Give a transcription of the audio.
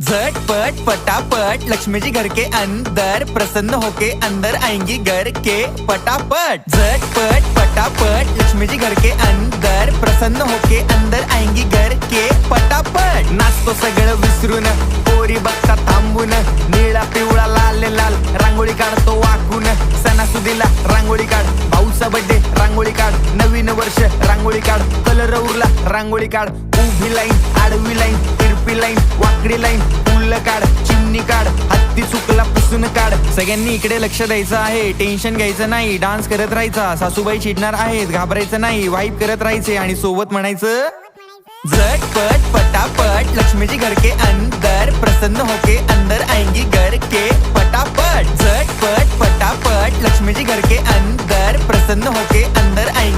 झटपट पटापट लक्ष्मी जी घर के अंदर प्रसन्न होके अंदर आएंगी घर के पटापट। झटपट पटापट लक्ष्मी जी घर के अंदर प्रसन्न होके अंदर आएंगी घर के पटापट। नाचतो सगळं विसरून पोरी बघता थांबून, निळा पिवळा लाल लाल रांगोळी काढतो वाकून। सणासुदीला रांगोळी काढ, भाऊचा बर्थडे रांगोळी काढ, नवीन वर्ष रांगोळी काढ, कलर उरला रांगोळी काढ। उभी लाईन, आडवी लाईन, तिरपी लाईन, वाकडी लाईन, फुल काढ, चिमणी काढ, हत्ती चुकला पुसून काढ। सगळ्यांनी इकडे लक्ष द्यायचं आहे, टेन्शन घ्यायचं नाही, डान्स करत राहायचा। सासूबाई चिडणार आहेत, घाबरायचं नाही, वाईब करत राहायचे आणि सोबत म्हणायचं झटपट पटापट लक्ष्मी जी घर के अंदर प्रसन्न होके अंदर आएंगी घर के पटापट। झटपट पटापट लक्ष्मी जी घर के अंदर प्रसन्न होके अंदर आएंगी।